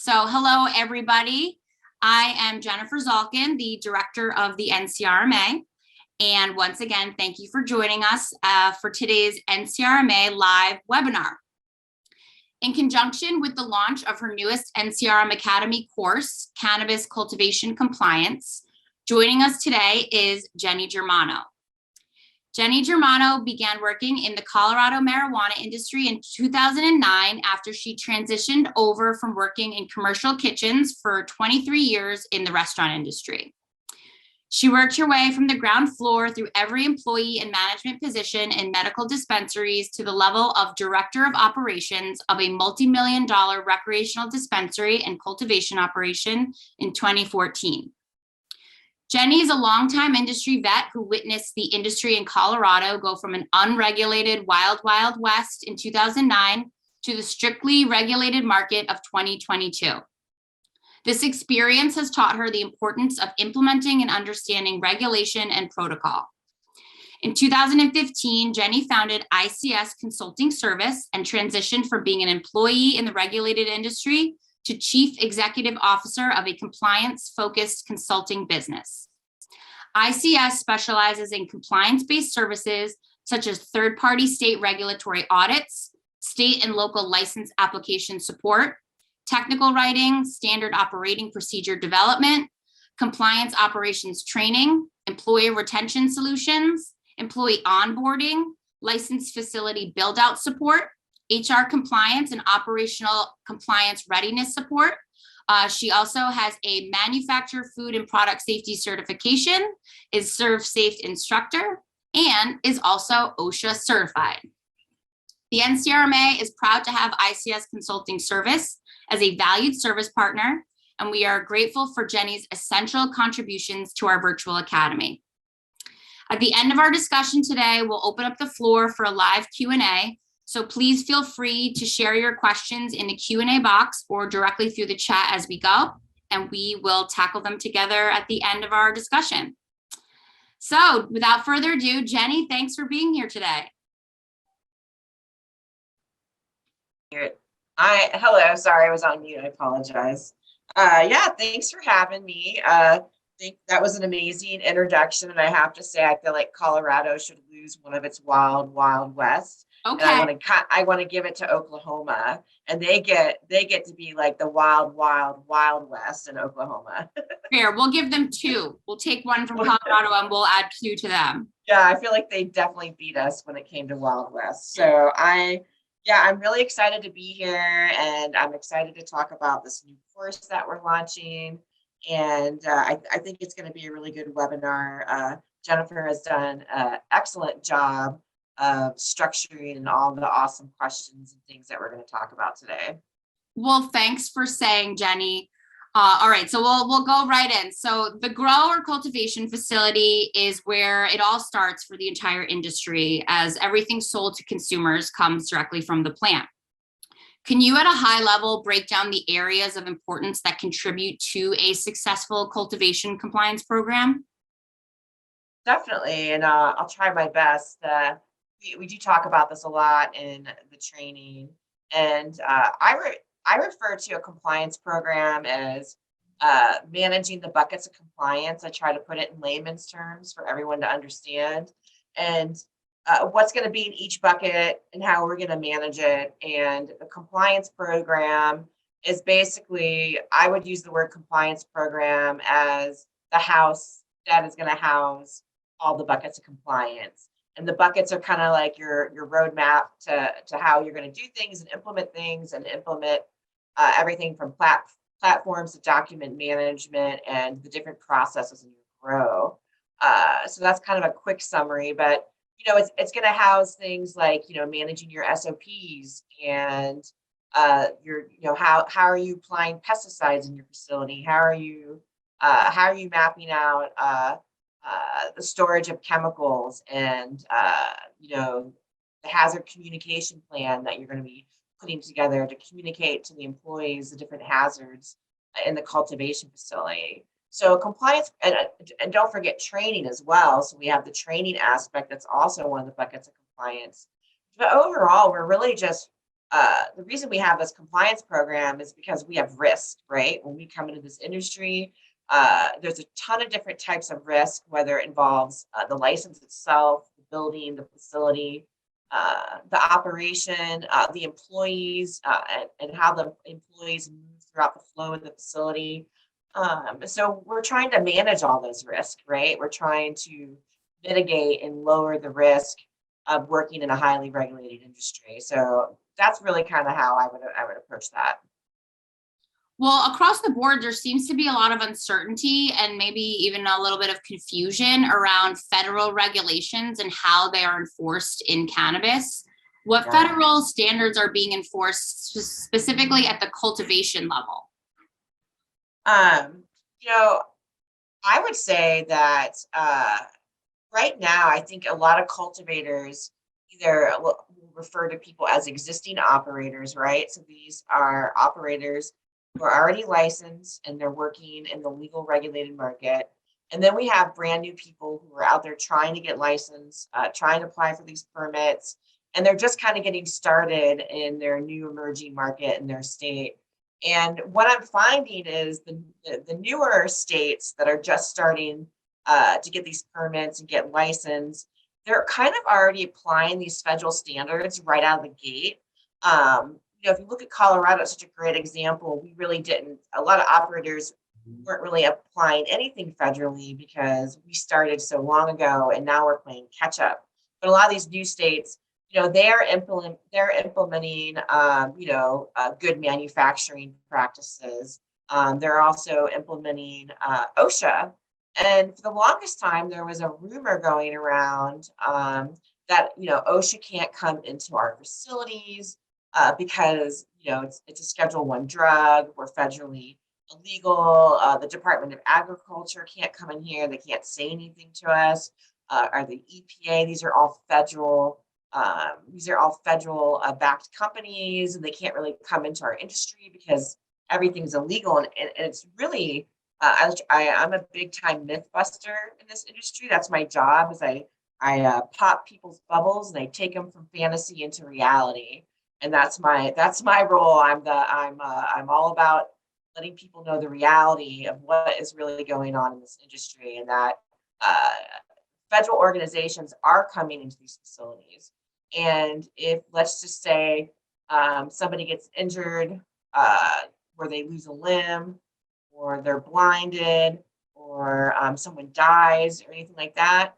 Hello, everybody. I am Jennifer Zalkin, the director of the NCRMA. And once again, thank you for joining us for today's NCRMA live webinar. In conjunction with the launch of her newest NCRM Academy course, Cannabis Cultivation Compliance, joining us today is Jenny Germano. Jenny Germano began working in the Colorado marijuana industry in 2009 after she transitioned over from working in commercial kitchens for 23 years in the restaurant industry. She worked her way from the ground floor through every employee and management position in medical dispensaries to the level of director of operations of a multi-million-dollar recreational dispensary and cultivation operation in 2014. Jenny is a longtime industry vet who witnessed the industry in Colorado go from an unregulated wild west in 2009 to the strictly regulated market of 2022. This experience has taught her the importance of implementing and understanding regulation and protocol. In 2015, Jenny founded ICS Consulting Service and transitioned from being an employee in the regulated industry to Chief Executive Officer of a compliance-focused consulting business. ICS specializes in compliance-based services such as third-party state regulatory audits, state and local license application support, technical writing, standard operating procedure development, compliance operations training, employee retention solutions, employee onboarding, licensed facility build-out support, HR compliance and operational compliance readiness support. She also has a manufacturer food and product safety certification, is ServSafe instructor, and is also OSHA certified. The NCRMA is proud to have ICS Consulting Service as a valued service partner, and we are grateful for Jenny's essential contributions to our virtual academy. At the end of our discussion today, we'll open up the floor for a live Q&A. So please feel free to share your questions in the Q&A box or directly through the chat as we go, and we will tackle them together at the end of our discussion. So without further ado, Jenny, thanks for being here today. Hello, sorry, I was on mute, I apologize. Yeah, thanks for having me. I think that was an amazing introduction, and I have to say, I feel like Colorado should lose one of its wild west. Okay. And I want to give it to Oklahoma, and they get to be like the wild west in Oklahoma. Fair, we'll give them two. We'll take one from Colorado and we'll add two to them. Yeah, I feel like they definitely beat us when it came to Wild West. So I'm really excited to be here, and I'm excited to talk about this new course that we're launching. And I think it's going to be a really good webinar. Jennifer has done an excellent job of structuring and all the awesome questions and things that we're going to talk about today. Well, thanks for saying, Jenny. All right, so we'll go right in. So the grow or cultivation facility is where it all starts for the entire industry, as everything sold to consumers comes directly from the plant. Can you at a high level break down the areas of importance that contribute to a successful cultivation compliance program? Definitely, and I'll try my best. We do talk about this a lot in the training, and I refer to a compliance program as managing the buckets of compliance. I try to put it in layman's terms for everyone to understand, and what's going to be in each bucket and how we're going to manage it. And the compliance program is basically, I would use the word compliance program as the house that is going to house all the buckets of compliance. And the buckets are kind of like your roadmap to how you're going to do things and implement everything from platforms to document management and the different processes in your grow. So that's kind of a quick summary, but it's going to house things like managing your SOPs and how are you applying pesticides in your facility? How are you mapping out the storage of chemicals and the hazard communication plan that you're going to be putting together to communicate to the employees the different hazards in the cultivation facility. So compliance, and don't forget training as well. So we have the training aspect that's also one of the buckets of compliance. But overall, we're really just the reason we have this compliance program is because we have risk, right? When we come into this industry, there's a ton of different types of risk, whether it involves the license itself, the building, the facility, the operation, the employees, and how the employees move throughout the flow of the facility. So we're trying to manage all those risks, right? We're trying to mitigate and lower the risk of working in a highly regulated industry. So that's really kind of how I would approach that. Well, across the board, there seems to be a lot of uncertainty and maybe even a little bit of confusion around federal regulations and how they are enforced in cannabis. What Yeah. federal standards are being enforced specifically at the cultivation level? Um, you know, I would say that right now, I think a lot of cultivators either will refer to people as existing operators, right? So these are operators who are already licensed and they're working in the legal regulated market. And then we have brand new people who are out there trying to get licensed, trying to apply for these permits, and they're just kind of getting started in their new emerging market in their state. And what I'm finding is the newer states that are just starting to get these permits and get licensed, they're kind of already applying these federal standards right out of the gate. If you look at Colorado, it's such a great example. We really didn't, a lot of operators weren't really applying anything federally because we started so long ago and now we're playing catch up. But a lot of these new states, they're implementing, good manufacturing practices. They're also implementing OSHA, and for the longest time, there was a rumor going around that OSHA can't come into our facilities because it's a Schedule One drug. We're federally illegal. The Department of Agriculture can't come in here. They can't say anything to us. Or the EPA. These are all federal. Backed companies, and they can't really come into our industry because everything's illegal. And it's really I'm a big time myth buster in this industry. That's my job. Is I pop people's bubbles and I take them from fantasy into reality. And that's my role. I'm all about letting people know the reality of what is really going on in this industry, and that federal organizations are coming into these facilities. And if, let's just say, somebody gets injured, where they lose a limb, or they're blinded, or someone dies, or anything like that,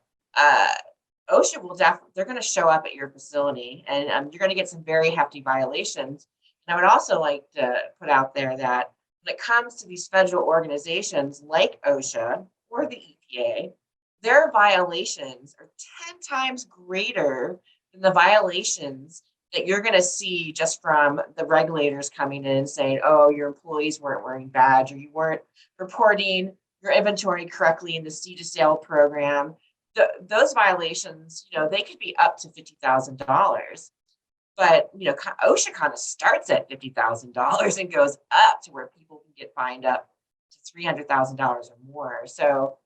OSHA will they're going to show up at your facility, and you're going to get some very hefty violations. And I would also like to put out there that when it comes to these federal organizations like OSHA or the EPA, their violations are 10 times greater than the violations that you're going to see just from the regulators coming in and saying, oh, your employees weren't wearing badge, or you weren't reporting your inventory correctly in the seed to sale program. Those violations, they could be up to $50,000. But, OSHA kind of starts at $50,000 and goes up to where people can get fined up to $300,000 or more. So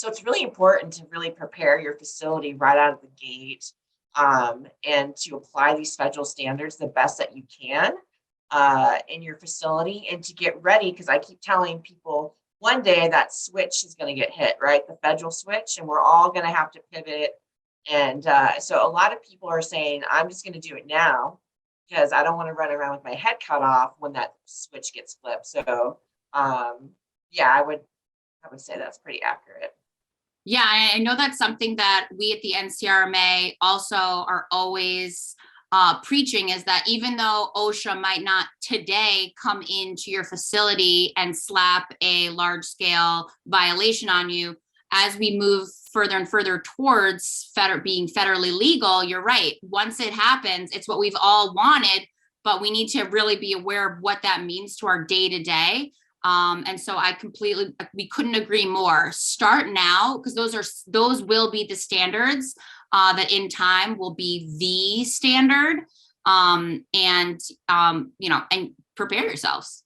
it's really important to really prepare your facility right out of the gate, and to apply these federal standards the best that you can in your facility, and to get ready, because I keep telling people one day that switch is going to get hit, right? The federal switch, and we're all going to have to pivot. And so a lot of people are saying, I'm just going to do it now because I don't want to run around with my head cut off when that switch gets flipped. So I would say that's pretty accurate. Yeah, I know that's something that we at the NCRMA also are always preaching, is that even though OSHA might not today come into your facility and slap a large scale violation on you, as we move further and further towards being federally legal, you're right. Once it happens, it's what we've all wanted, but we need to really be aware of what that means to our day to day. And so we couldn't agree more. Start now, because those will be the standards that in time will be the standard. And prepare yourselves.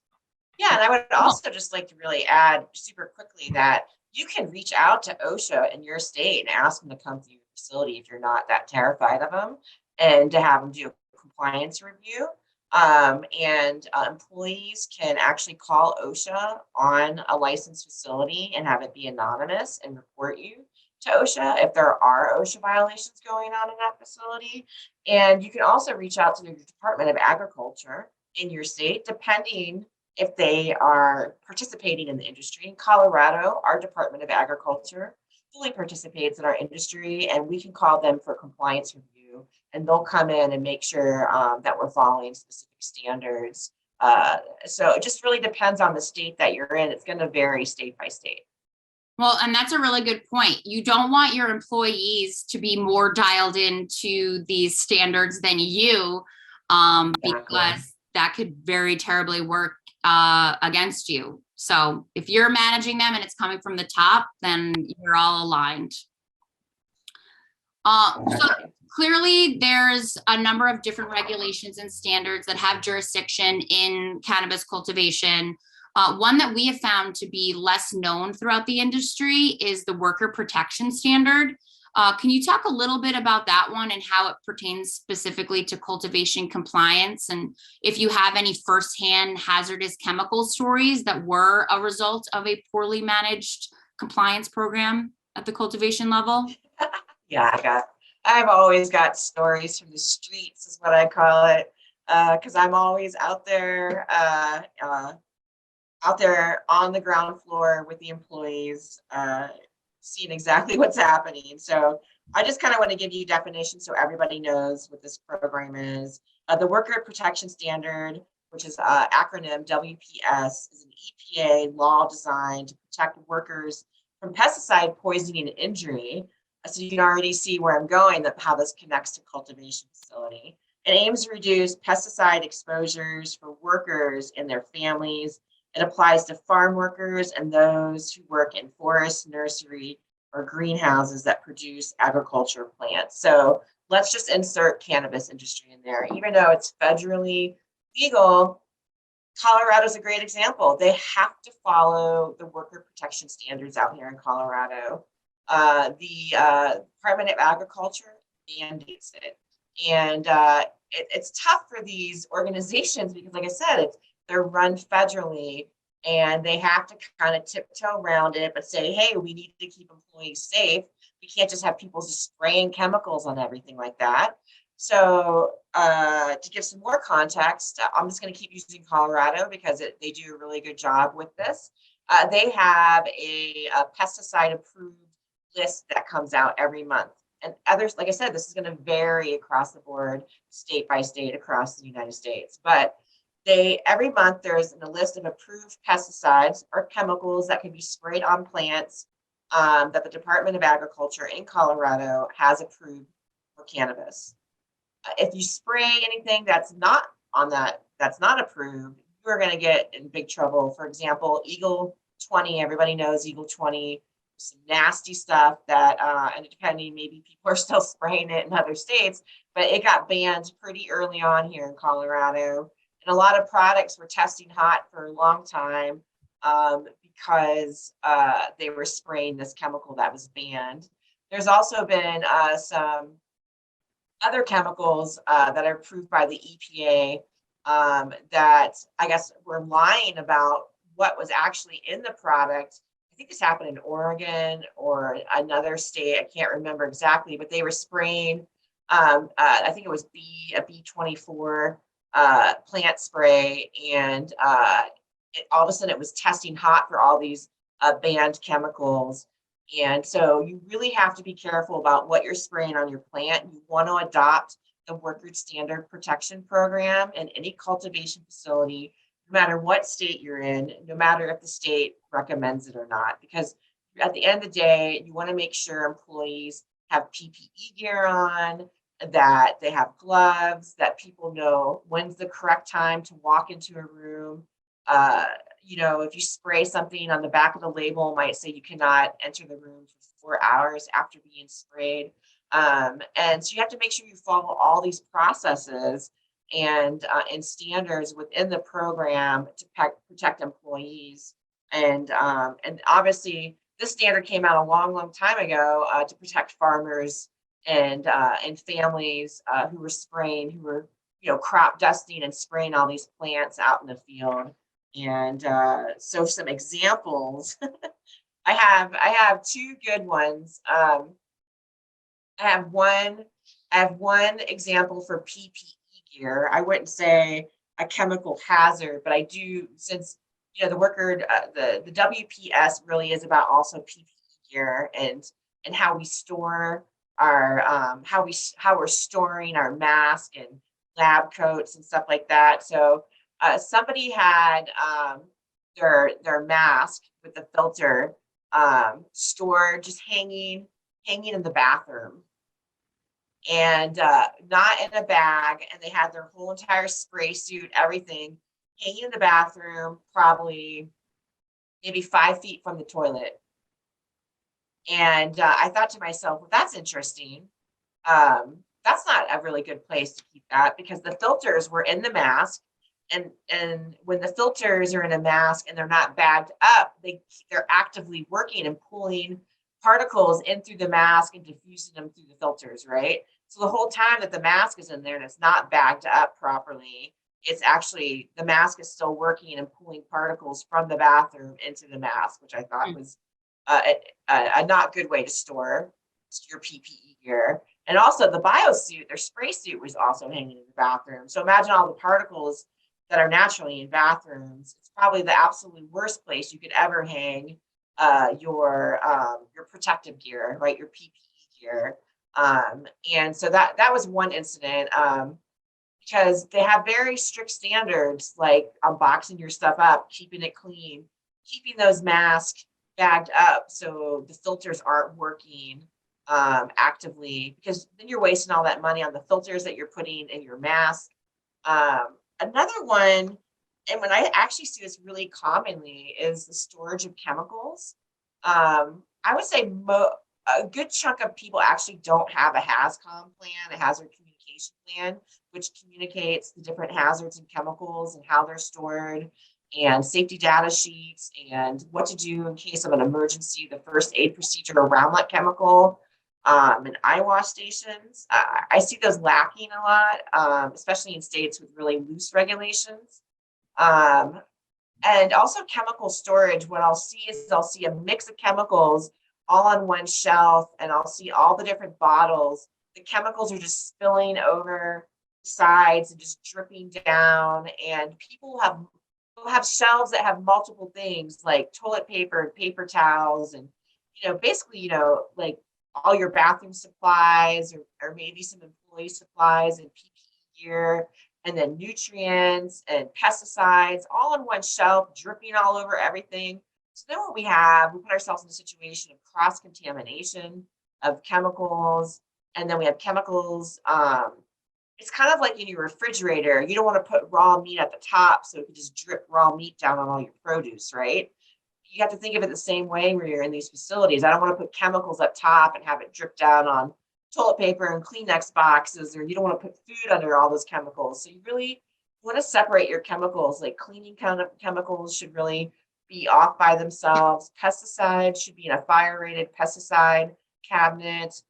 Yeah, and I would also just like to really add super quickly that you can reach out to OSHA in your state and ask them to come to your facility if you're not that terrified of them, and to have them do a compliance review. And employees can actually call OSHA on a licensed facility and have it be anonymous and report you to OSHA if there are OSHA violations going on in that facility. And you can also reach out to the Department of Agriculture in your state, depending if they are participating in the industry. In Colorado, our Department of Agriculture fully participates in our industry, and we can call them for compliance review, and they'll come in and make sure that we're following specific standards. So it just really depends on the state that you're in. It's going to vary state by state. Well, and that's a really good point. You don't want your employees to be more dialed into these standards than you, because that could very terribly work against you. So if you're managing them and it's coming from the top, then you're all aligned. So clearly there's a number of different regulations and standards that have jurisdiction in cannabis cultivation. One that we have found to be less known throughout the industry is the worker protection standard. Can you talk a little bit about that one and how it pertains specifically to cultivation compliance? And if you have any firsthand hazardous chemical stories that were a result of a poorly managed compliance program at the cultivation level? Yeah, I've always got stories from the streets, is what I call it, because I'm always out there on the ground floor with the employees, seeing exactly what's happening. So I just kind of want to give you definitions so everybody knows what this program is. The Worker Protection Standard, which is acronym WPS, is an EPA law designed to protect workers from pesticide poisoning and injury. So you can already see where I'm going, how this connects to cultivation facility. It aims to reduce pesticide exposures for workers and their families. It applies to farm workers and those who work in forest, nursery, or greenhouses that produce agriculture plants. So let's just insert cannabis industry in there. Even though it's federally legal, Colorado's a great example. They have to follow the worker protection standards out here in Colorado. The Department of Agriculture mandates it. And it's tough for these organizations because, like I said, they're run federally and they have to kind of tiptoe around it, but say, hey, we need to keep employees safe. We can't just have people just spraying chemicals on everything like that. So to give some more context, I'm just going to keep using Colorado because they do a really good job with this. They have a pesticide approved list that comes out every month. And others, like I said, this is going to vary across the board, state by state across the United States. But every month there's a list of approved pesticides or chemicals that can be sprayed on plants that the Department of Agriculture in Colorado has approved for cannabis. If you spray anything that's not approved, you're going to get in big trouble. For example, Eagle 20, everybody knows Eagle 20, some nasty stuff that, and depending, maybe people are still spraying it in other states, but it got banned pretty early on here in Colorado. And a lot of products were testing hot for a long time because they were spraying this chemical that was banned. There's also been some other chemicals that are approved by the EPA that I guess were lying about what was actually in the product. I think this happened in Oregon or another state. I can't remember exactly, but they were spraying, I think it was a B24 plant spray, and all of a sudden it was testing hot for all these banned chemicals. And so you really have to be careful about what you're spraying on your plant. You want to adopt the Worker Standard Protection Program in any cultivation facility, no matter what state you're in, no matter if the state recommends it or not. Because at the end of the day, you want to make sure employees have PPE gear on, that they have gloves, that people know when's the correct time to walk into a room. If you spray something on the back of the label, it might say you cannot enter the room for 4 hours after being sprayed. And so you have to make sure you follow all these processes and standards within the program to protect employees. And obviously, this standard came out a long, long time ago to protect farmers and families who were spraying, who were crop dusting and spraying all these plants out in the field. And so some examples, I have two good ones. I have one example for PPE gear. I wouldn't say a chemical hazard, but I do, since the worker, the WPS really is about also PPE gear and how we store our how we're storing our mask and lab coats and stuff like that. So somebody had their mask with the filter stored, just hanging in the bathroom, and not in a bag. And they had their whole entire spray suit, everything, hanging in the bathroom, probably maybe 5 feet from the toilet. And I thought to myself, well, that's interesting. That's not a really good place to keep that, because the filters were in the mask. And when the filters are in a mask and they're not bagged up, they're actively working and pulling particles in through the mask and diffusing them through the filters, right? So the whole time that the mask is in there and it's not bagged up properly, it's actually, the mask is still working and pulling particles from the bathroom into the mask, which I thought was a not good way to store your PPE gear. And also the biosuit, their spray suit, was also hanging in the bathroom. So imagine all the particles that are naturally in bathrooms. It's probably the absolute worst place you could ever hang your protective gear, right? Your PPE gear. And so that was one incident, because they have very strict standards, like on boxing your stuff up, keeping it clean, keeping those masks bagged up so the filters aren't working actively, because then you're wasting all that money on the filters that you're putting in your mask. Another one, and when I actually see this really commonly, is the storage of chemicals. I would say a good chunk of people actually don't have a HAZCOM plan, a hazard communication plan, which communicates the different hazards and chemicals and how they're stored, and safety data sheets, and what to do in case of an emergency, the first aid procedure around that chemical, and eye wash stations. I see those lacking a lot, especially in states with really loose regulations. And also chemical storage. What I'll see is I'll see a mix of chemicals all on one shelf, and I'll see all the different bottles. The chemicals are just spilling over the sides and just dripping down, and people will have shelves that have multiple things like toilet paper and paper towels, and basically like all your bathroom supplies, or maybe some employee supplies and PPE gear, and then nutrients and pesticides all on one shelf, dripping all over everything. So then what we put ourselves in a situation of cross contamination of chemicals, and then we have chemicals. It's kind of like in your refrigerator. You don't want to put raw meat at the top so it can just drip raw meat down on all your produce, right? You have to think of it the same way when you're in these facilities. I don't want to put chemicals up top and have it drip down on toilet paper and Kleenex boxes, or you don't want to put food under all those chemicals. So you really want to separate your chemicals. Like cleaning chemicals should really be off by themselves. Pesticides should be in a fire rated pesticide cabinet,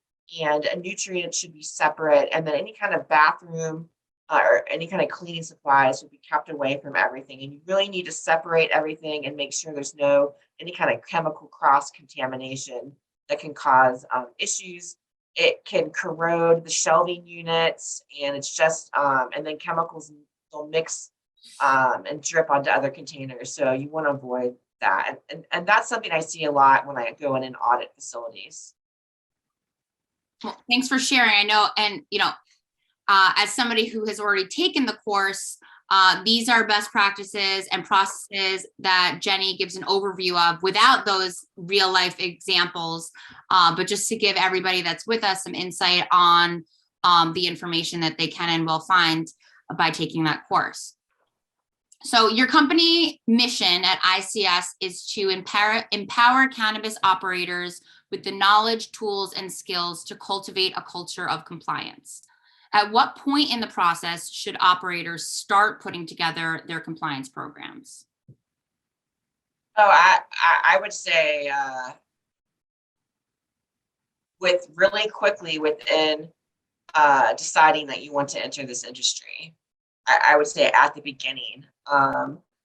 and a nutrient should be separate. And then any kind of bathroom or any kind of cleaning supplies would be kept away from everything. And you really need to separate everything and make sure there's any kind of chemical cross contamination that can cause issues. It can corrode the shelving units, and it's just and then chemicals will mix and drip onto other containers. So you want to avoid that. And that's something I see a lot when I go in and audit facilities. Well, thanks for sharing. I know, and as somebody who has already taken the course, these are best practices and processes that Jenny gives an overview of without those real life examples, but just to give everybody that's with us some insight on the information that they can and will find by taking that course. So your company mission at ICS is to empower cannabis operators with the knowledge, tools, and skills to cultivate a culture of compliance. At what point in the process should operators start putting together their compliance programs? Oh, I would say with really quickly within deciding that you want to enter this industry. I would say at the beginning.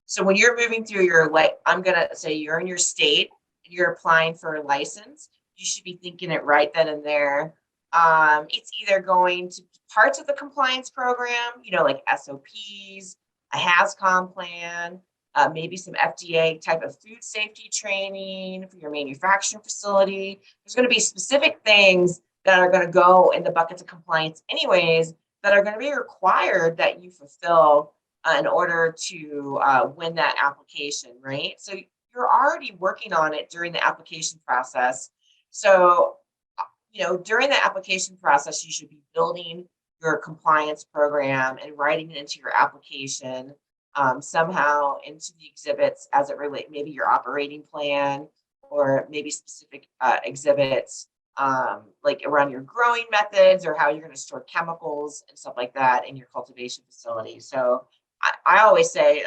So when you're moving through your, like, I'm going to say you're in your state and you're applying for a license, you should be thinking it right then and there. It's either going to be parts of the compliance program, you know, like SOPs, a HAZCOM plan, maybe some FDA type of food safety training for your manufacturing facility. There's going to be specific things that are going to go in the buckets of compliance anyways, that are going to be required that you fulfill in order to win that application, right? So you're already working on it during the application process. So, you know, during the application process, you should be building your compliance program and writing it into your application somehow into the exhibits as it relates, maybe your operating plan or maybe specific exhibits like around your growing methods or how you're going to store chemicals and stuff like that in your cultivation facility. So I always say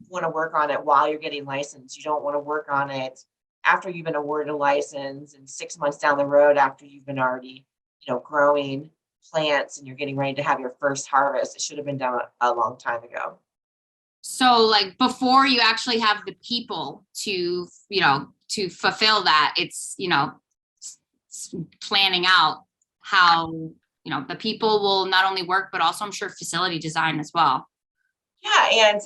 want to work on it while you're getting licensed. You don't want to work on it after you've been awarded a license and 6 months down the road after you've been already, you know, growing plants and you're getting ready to have your first harvest. It should have been done a long time ago. So like before you actually have the people to, you know, to fulfill that, it's, you know, planning out how, you know, the people will not only work, but also I'm sure facility design as well. Yeah, and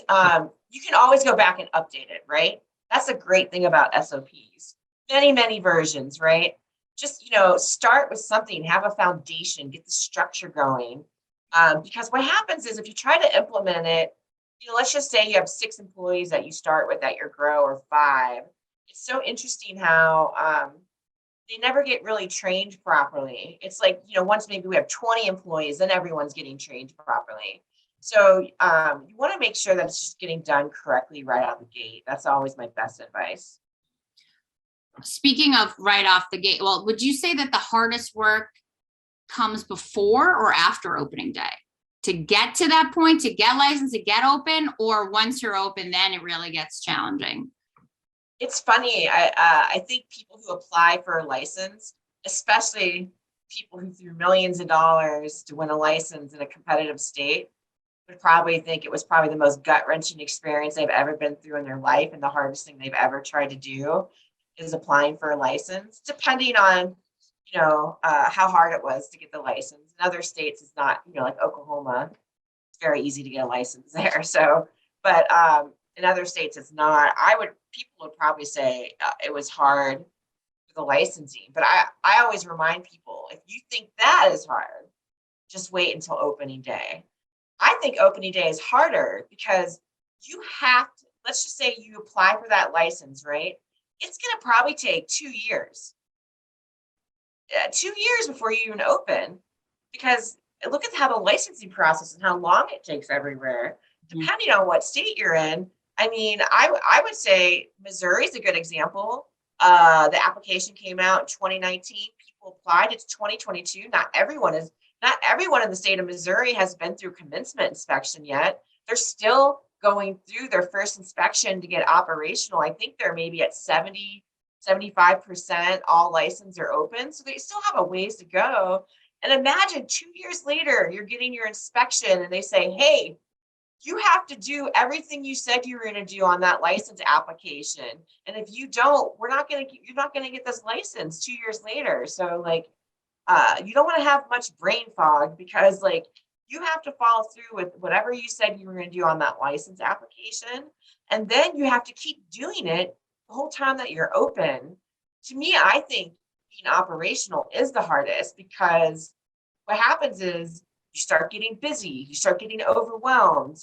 you can always go back and update it, right? That's a great thing about SOPs. Many versions, right? Just, you know, start with something, have a foundation, get the structure going. Because what happens is if you try to implement it, you know, let's just say you have 6 employees that you start with at your grow or 5. It's so interesting how they never get really trained properly. It's like, you know, once maybe we have 20 employees, then everyone's getting trained properly. So you want to make sure that it's just getting done correctly right out the gate. That's always my best advice. Speaking of right off the gate, well, would you say that the hardest work comes before or after opening day? To get to that point, to get licensed, to get open, or once you're open, then it really gets challenging? It's funny. I think people who apply for a license, especially people who threw millions of dollars to win a license in a competitive state, would probably think it was probably the most gut-wrenching experience they've ever been through in their life, and the hardest thing they've ever tried to do is applying for a license, depending on, you know, how hard it was to get the license. In other states, it's not, you know, like Oklahoma, it's very easy to get a license there. So, but in other states, it's not. People would probably say it was hard for the licensing, but I always remind people, if you think that is hard, just wait until opening day. I think opening day is harder because you have to, let's just say you apply for that license, right? It's going to probably take 2 years. 2 years before you even open, because look at how the licensing process and how long it takes everywhere, depending on what state you're in. I mean, I would say Missouri is a good example. The application came out in 2019. People applied. It's 2022. Not everyone in the state of Missouri has been through commencement inspection yet. They're still going through their first inspection to get operational. I think they're maybe at 75% all licenses are open. So they still have a ways to go. And imagine 2 years later, you're getting your inspection and they say, hey, you have to do everything you said you were going to do on that license application. And if you don't, you're not going to get this license 2 years later. So like, you don't want to have much brain fog, because like you have to follow through with whatever you said you were going to do on that license application. And then you have to keep doing it the whole time that you're open. To me, I think being operational is the hardest, because what happens is you start getting busy, you start getting overwhelmed.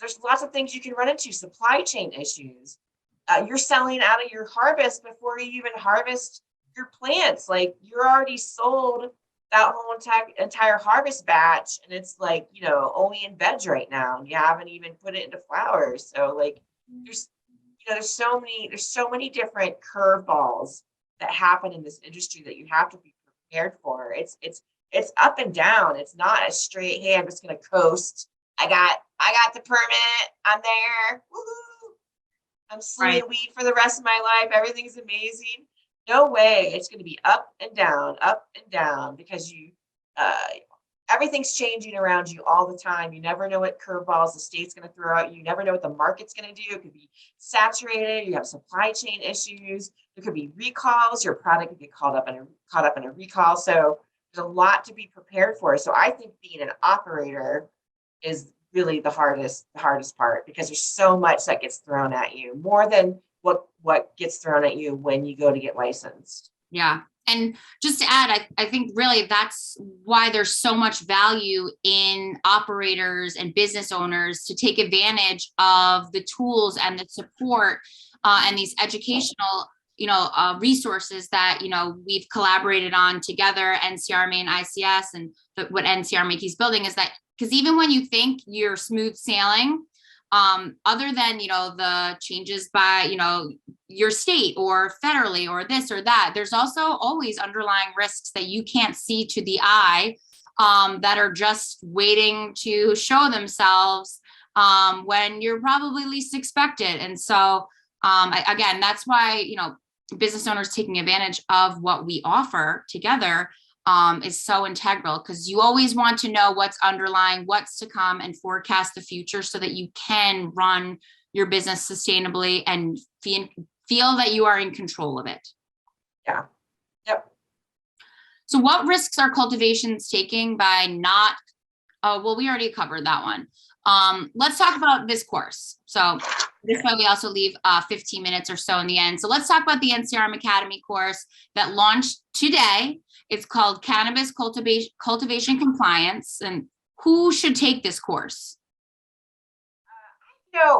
There's lots of things you can run into, supply chain issues. You're selling out of your harvest before you even harvest your plants. Like you're already sold that whole entire harvest batch, and it's like, you know, only in veg right now, and you haven't even put it into flowers. So like there's so many different curveballs that happen in this industry that you have to be prepared for. It's up and down. It's not a straight, hey, I'm just gonna coast. I got the permit, I'm there. Woohoo! I'm slinging weed for the rest of my life. Everything's amazing. No way. It's going to be up and down, because you uh, everything's changing around you all the time. You never know what curveballs the state's going to throw at you. You never know what the market's going to do. It could be saturated. You have supply chain issues. There could be recalls. Your product could get caught up in a recall. So there's a lot to be prepared for. So I think being an operator is really the hardest part, because there's so much that gets thrown at you, more than what gets thrown at you when you go to get licensed. Yeah. And just to add, I think really that's why there's so much value in operators and business owners to take advantage of the tools and the support and these educational, resources that, we've collaborated on together, NCRMA and ICS. And what NCRMA keeps building is that, because even when you think you're smooth sailing, other than, the changes by, your state or federally or this or that, there's also always underlying risks that you can't see to the eye, that are just waiting to show themselves when you're probably least expected. And so, again, that's why, business owners taking advantage of what we offer together is so integral, because you always want to know what's underlying, what's to come, and forecast the future so that you can run your business sustainably and feel that you are in control of it. Yeah. Yep. So what risks are cultivations taking by not, well, we already covered that one. Let's talk about this course. So this way we also leave 15 minutes or so in the end. So let's talk about the NCRM Academy course that launched today. It's called Cannabis Cultivation Compliance. And who should take this course?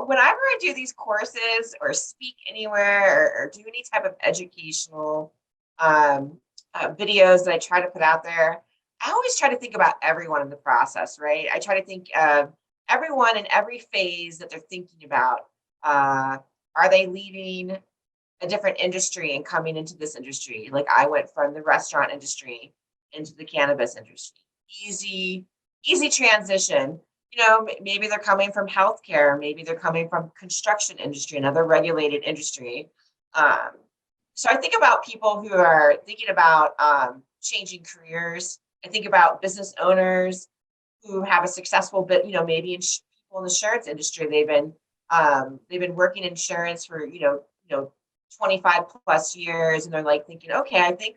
Whenever I do these courses or speak anywhere, or do any type of educational videos that I try to put out there, I always try to think about everyone in the process, right? I try to think of everyone in every phase that they're thinking about. Are they leaving a different industry and coming into this industry? Like I went from the restaurant industry into the cannabis industry. Easy transition. Maybe they're coming from healthcare, maybe they're coming from construction industry, another regulated industry. So I think about people who are thinking about changing careers. I think about business owners who have a successful bit, maybe people in the insurance industry. They've been working insurance for 25 plus years, and they're like thinking, okay, I think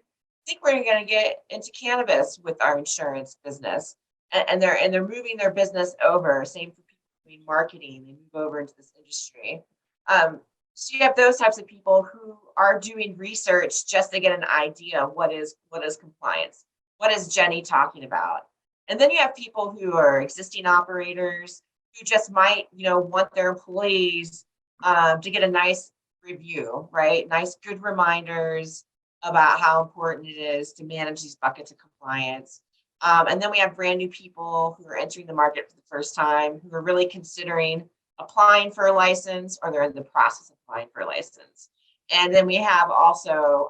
we're going to get into cannabis with our insurance business, and they're moving their business over. Same for people doing marketing, they move over into this industry. So you have those types of people who are doing research just to get an idea of what is compliance, what is Jenny talking about. And then you have people who are existing operators who just might, want their employees to get a nice review, right? Nice, good reminders about how important it is to manage these buckets of compliance. And then we have brand new people who are entering the market for the first time, who are really considering applying for a license, or they're in the process of applying for a license. And then we have also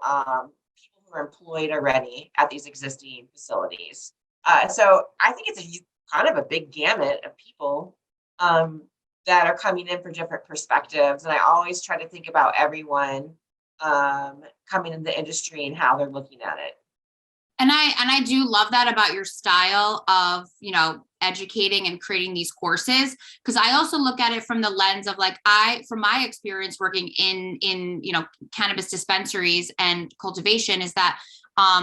people who are employed already at these existing facilities. So I think it's kind of a big gamut of people that are coming in for different perspectives. And I always try to think about everyone coming in the industry and how they're looking at it. And I do love that about your style of, educating and creating these courses, because I also look at it from the lens of from my experience working in cannabis dispensaries and cultivation, is that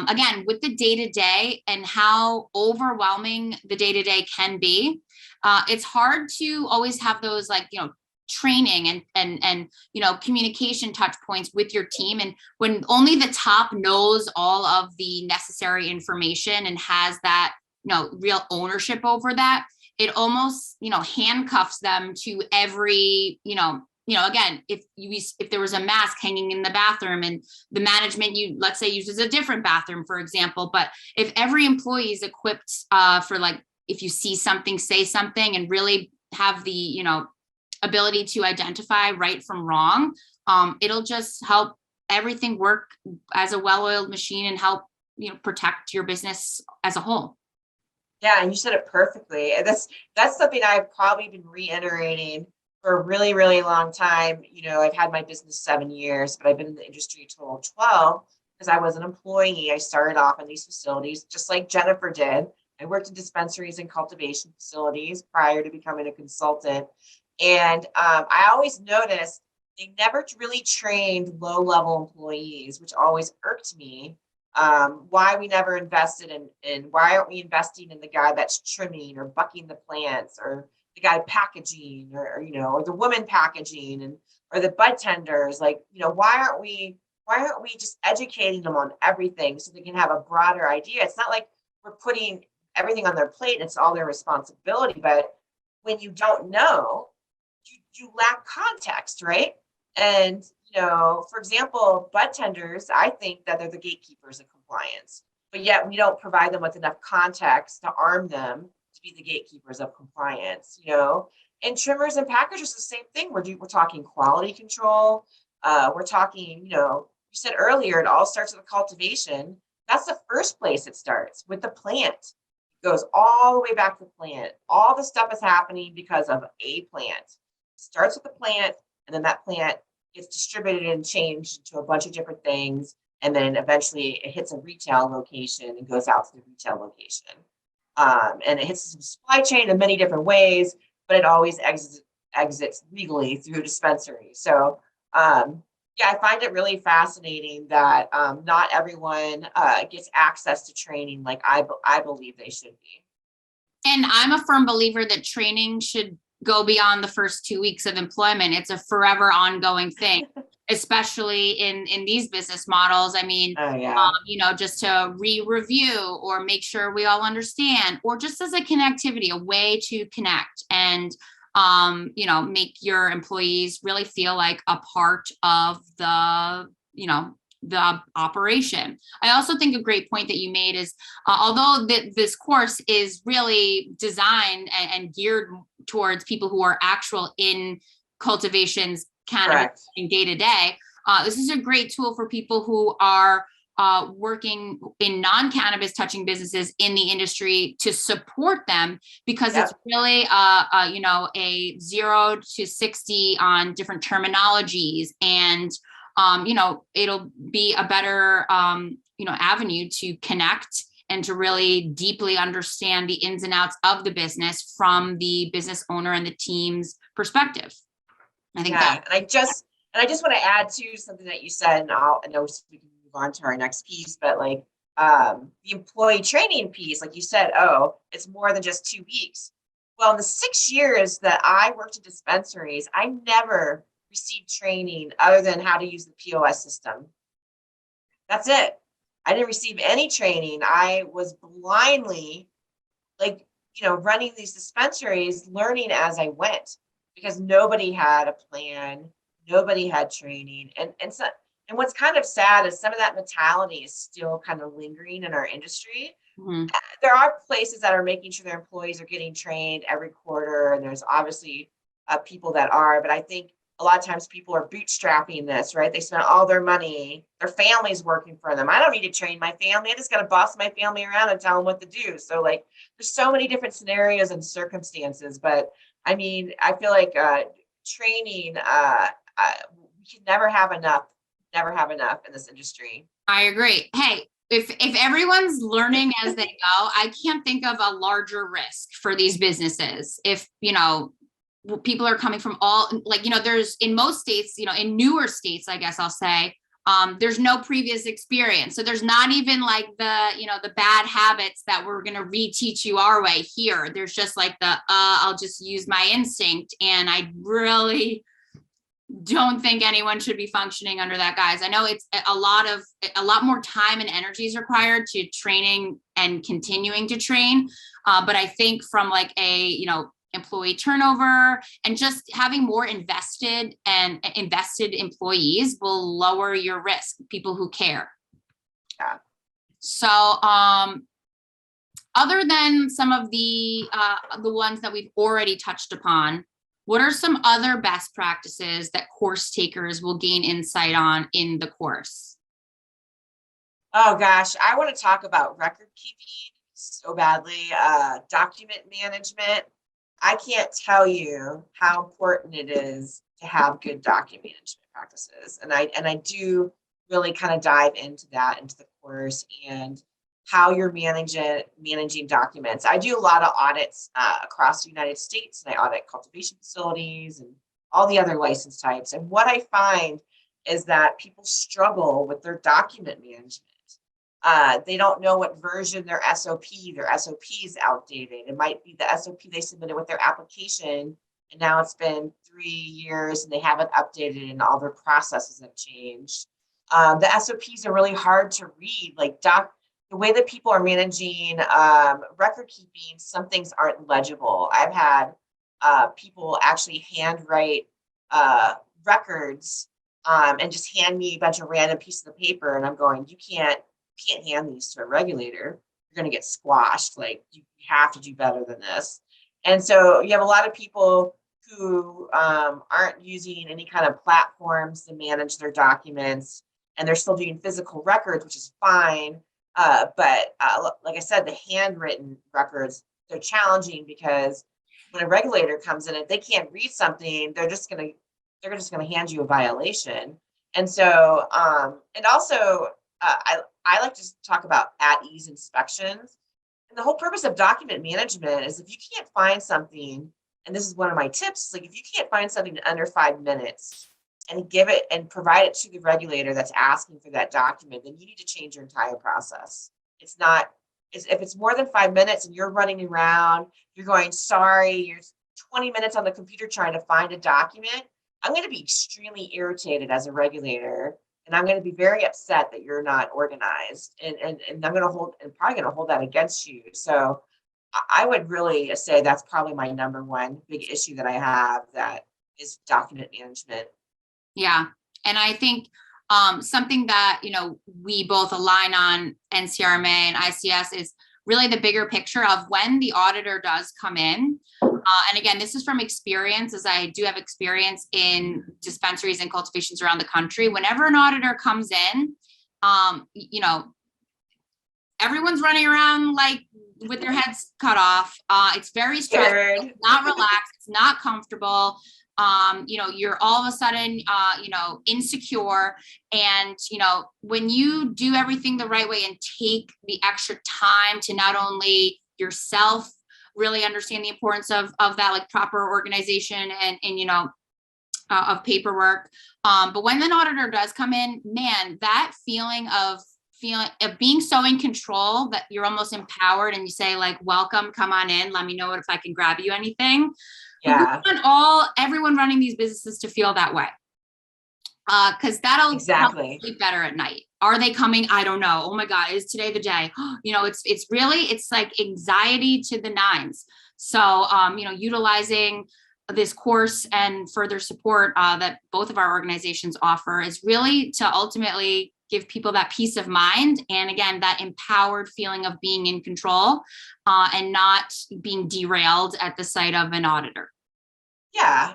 again, with the day-to-day and how overwhelming the day-to-day can be, it's hard to always have those training and communication touch points with your team. And when only the top knows all of the necessary information and has that real ownership over that, it almost handcuffs them to every again, if there was a mask hanging in the bathroom and the management, let's say, uses a different bathroom, for example, but if every employee is equipped for if you see something, say something, and really have the ability to identify right from wrong, it'll just help everything work as a well-oiled machine and help protect your business as a whole. Yeah, and you said it perfectly. And that's something I've probably been reiterating for a really, really long time. I've had my business 7 years, but I've been in the industry a total of 12. because I was an employee. I started off in these facilities just like Jennifer did. I worked in dispensaries and cultivation facilities prior to becoming a consultant. And I always noticed they never really trained low-level employees, which always irked me. Why we never invested in why aren't we investing in the guy that's trimming or bucking the plants, or the guy packaging, or or the woman packaging, and or the bud tenders, like, why aren't we just educating them on everything so they can have a broader idea? It's not like we're putting everything on their plate and it's all their responsibility, but when you don't know, you lack context, right? And for example, bud tenders, I think that they're the gatekeepers of compliance, but yet we don't provide them with enough context to arm them to be the gatekeepers of compliance. And trimmers and packagers, the same thing. We're talking quality control. We're talking, you said earlier, it all starts with the cultivation. That's the first place it starts, with the plant. It goes all the way back to the plant. All the stuff is happening because of a plant. It starts with the plant, and then that plant gets distributed and changed into a bunch of different things. And then eventually it hits a retail location and goes out to the retail location. And it hits the supply chain in many different ways, but it always exits legally through a dispensary. So, yeah, I find it really fascinating that not everyone gets access to training like I believe they should be. And I'm a firm believer that training should go beyond the first 2 weeks of employment. It's a forever ongoing thing, especially in these business models. I mean, Oh, yeah. just to review or make sure we all understand, or just as a connectivity, a way to connect and make your employees really feel like a part of the operation. I also think a great point that you made is, although this course is really designed and geared towards people who are actual in cultivations, cannabis, in day to day, this is a great tool for people who are working in non-cannabis touching businesses in the industry to support them, because it's really a 0 to 60 on different terminologies, and it'll be a better avenue to connect and to really deeply understand the ins and outs of the business from the business owner and the team's perspective. I think and I just want to add to something that you said, and I know we can move on to our next piece, but like the employee training piece, like you said, it's more than just 2 weeks. Well, in the 6 years that I worked in dispensaries, I never received training other than how to use the POS system. That's it. I didn't receive any training. I was blindly, running these dispensaries, learning as I went, because nobody had a plan, nobody had training, and what's kind of sad is some of that mentality is still kind of lingering in our industry. Mm-hmm. There are places that are making sure their employees are getting trained every quarter, and there's obviously people that are, but I think a lot of times people are bootstrapping this, right? They spend all their money, their family's working for them. I don't need to train my family. I just got to boss my family around and tell them what to do. So there's so many different scenarios and circumstances, but I mean, I feel like training, we can never have enough in this industry. I agree. Hey, if everyone's learning as they go, I can't think of a larger risk for these businesses. If, people are coming from all, there's in most states, in newer states, I guess I'll say, there's no previous experience. So there's not even like the bad habits that we're going to reteach you our way here. There's just like I'll just use my instinct. And I really don't think anyone should be functioning under that, guys. I know it's a lot more time and energy is required to training and continuing to train. But I think from like a, employee turnover and just having more invested employees will lower your risk, people who care. Yeah. So, other than some of the ones that we've already touched upon, what are some other best practices that course takers will gain insight on in the course? Oh gosh, I want to talk about record keeping so badly, document management. I can't tell you how important it is to have good document management practices. And I do really kind of dive into that, into the course, and how you're managing documents. I do a lot of audits across the United States, and I audit cultivation facilities and all the other license types. And what I find is that people struggle with their document management. They don't know what version their SOP is outdated. It might be the SOP they submitted with their application, and now it's been 3 years and they haven't updated and all their processes have changed. The SOPs are really hard to read, like the way that people are managing record keeping, some things aren't legible. I've had people actually handwrite records and just hand me a bunch of random pieces of paper, and I'm going, you can't hand these to a regulator. You're going to get squashed. Like, you have to do better than this. And so you have a lot of people who aren't using any kind of platforms to manage their documents, and they're still doing physical records, which is fine. But like I said, the handwritten records, they're challenging because when a regulator comes in and they can't read something, they're just going to hand you a violation. And so, and also, I like to talk about at-ease inspections. And the whole purpose of document management is, if you can't find something, and this is one of my tips, like if you can't find something in under 5 minutes and give it and provide it to the regulator that's asking for that document, then you need to change your entire process. If it's more than 5 minutes and you're running around, you're going, sorry, you're 20 minutes on the computer trying to find a document, I'm going to be extremely irritated as a regulator. And I'm going to be very upset that you're not organized, and I'm going to probably going to hold that against you. So I would really say that's probably my number one big issue that I have, that is document management. Yeah. And I think something that, we both align on, NCRMA and ICS, is really the bigger picture of when the auditor does come in. And again, this is from experience, as I do have experience in dispensaries and cultivations around the country. Whenever an auditor comes in, everyone's running around like with their heads cut off. It's very stressful, it's not relaxed, it's not comfortable. You're all of a sudden, insecure. And, when you do everything the right way and take the extra time to not only yourself really understand the importance of that, like proper organization and of paperwork. But when an auditor does come in, man, that feeling of being so in control that you're almost empowered, and you say like, welcome, come on in, let me know if I can grab you anything. Yeah. We want everyone running these businesses to feel that way. Because that'll help sleep better at night. Are they coming? I don't know. Oh my God, is today the day? It's like anxiety to the nines. So, utilizing this course and further support that both of our organizations offer is really to ultimately give people that peace of mind. And again, that empowered feeling of being in control and not being derailed at the sight of an auditor. Yeah.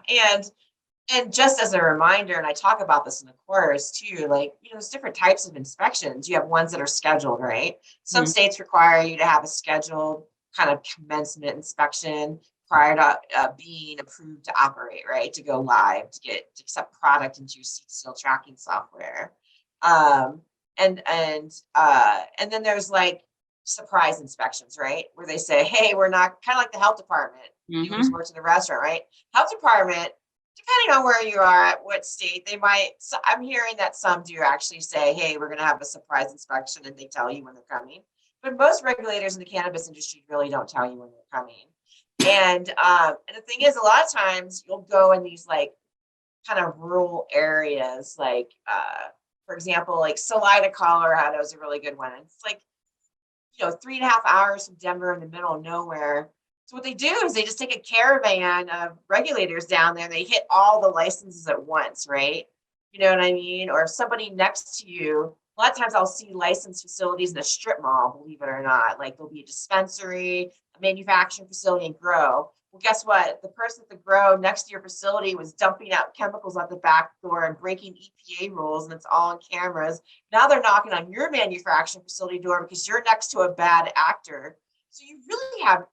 And just as a reminder, and I talk about this in the course too, like, there's different types of inspections. You have ones that are scheduled, right? Some states require you to have a scheduled kind of commencement inspection prior to being approved to operate, right? To go live, to accept product into your seed seal tracking software. And then there's like surprise inspections, right? Where they say, hey, we're not, kind of like the health department. You always worked in the restaurant, right? Health department, depending on where you are at what state, they might, so I'm hearing that some do actually say, hey, we're going to have a surprise inspection, and they tell you when they're coming. But most regulators in the cannabis industry really don't tell you when they're coming. And the thing is, a lot of times you'll go in these like kind of rural areas, like for example, like Salida, Colorado is a really good one. It's like, 3.5 hours from Denver in the middle of nowhere. So what they do is they just take a caravan of regulators down there, and they hit all the licenses at once, right? You know what I mean? Or if somebody next to you, a lot of times I'll see licensed facilities in a strip mall, believe it or not. Like, there'll be a dispensary, a manufacturing facility, and grow. Well, guess what? The person at the grow next to your facility was dumping out chemicals out the back door and breaking EPA rules, and it's all on cameras. Now they're knocking on your manufacturing facility door because you're next to a bad actor. So you really have,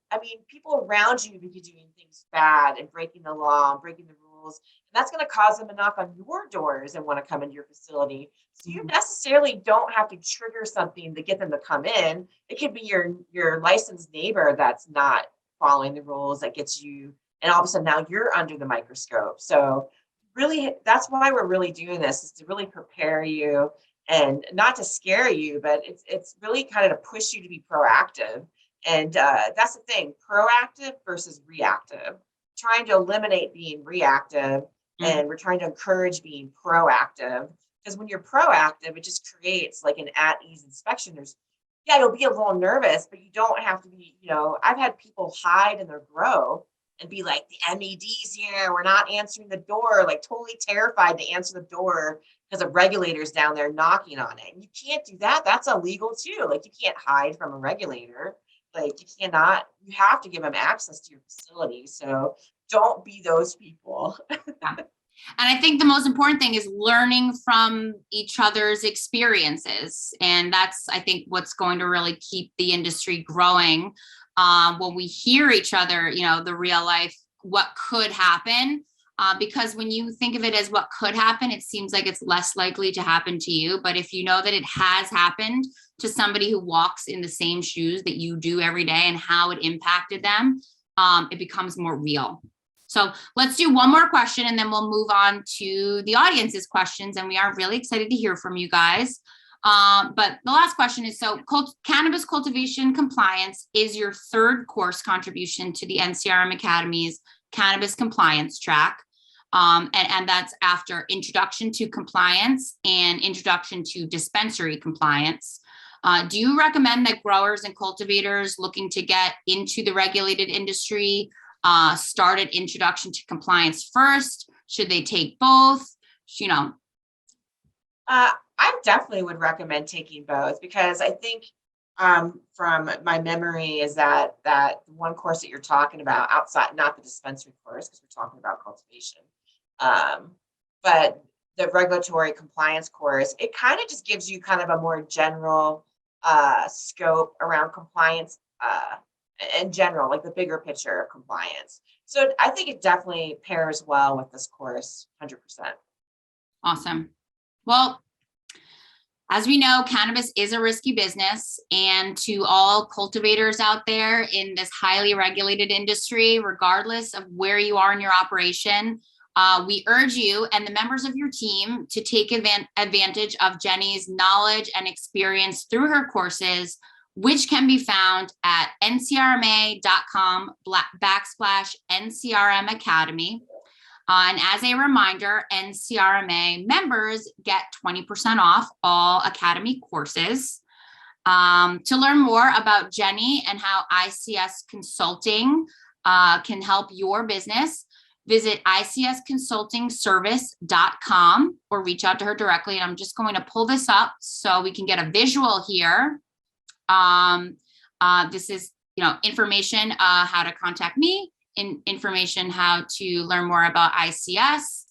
people around you could be doing things bad and breaking the law and breaking the rules. rules. And that's going to cause them to knock on your doors and want to come into your facility. So you necessarily don't have to trigger something to get them to come in. It could be your licensed neighbor that's not following the rules that gets you, and all of a sudden now you're under the microscope. So really, that's why we're really doing this, is to really prepare you and not to scare you, but it's really kind of to push you to be proactive. And that's the thing, proactive versus reactive. Trying to eliminate being reactive, and we're trying to encourage being proactive. Because when you're proactive, it just creates like an at-ease inspection. You'll be a little nervous, but you don't have to be, I've had people hide in their grow and be like, the MED's here, we're not answering the door, like totally terrified to answer the door because of regulators down there knocking on it. And you can't do that. That's illegal too. Like, you can't hide from a regulator. Like, you have to give them access to your facility. So don't be those people. And I think the most important thing is learning from each other's experiences. And that's, I think, what's going to really keep the industry growing. When we hear each other, the real life, what could happen, because when you think of it as what could happen, it seems like it's less likely to happen to you. But if you know that it has happened to somebody who walks in the same shoes that you do every day and how it impacted them, it becomes more real. So let's do one more question and then we'll move on to the audience's questions. And we are really excited to hear from you guys. But the last question is, so Cannabis Cultivation Compliance is your third course contribution to the NCRM Academy's Cannabis Compliance track. And that's after Introduction to Compliance and Introduction to Dispensary Compliance. Do you recommend that growers and cultivators looking to get into the regulated industry start at Introduction to Compliance first? Should they take both? I definitely would recommend taking both, because I think from my memory is that one course that you're talking about outside, not the dispensary course, because we're talking about cultivation, but the regulatory compliance course, it kind of just gives you kind of a more general scope around compliance in general, like the bigger picture of compliance. So I think it definitely pairs well with this course, 100%. Awesome. Well, as we know, cannabis is a risky business, and to all cultivators out there in this highly regulated industry, regardless of where you are in your operation, we urge you and the members of your team to take advantage of Jenny's knowledge and experience through her courses, which can be found at ncrma.com/NCRM Academy. And as a reminder, NCRMA members get 20% off all Academy courses. To learn more about Jenny and how ICS Consulting can help your business, visit icsconsultingservice.com or reach out to her directly. And I'm just going to pull this up so we can get a visual here. This is, information, how to contact me, information how to learn more about ICS,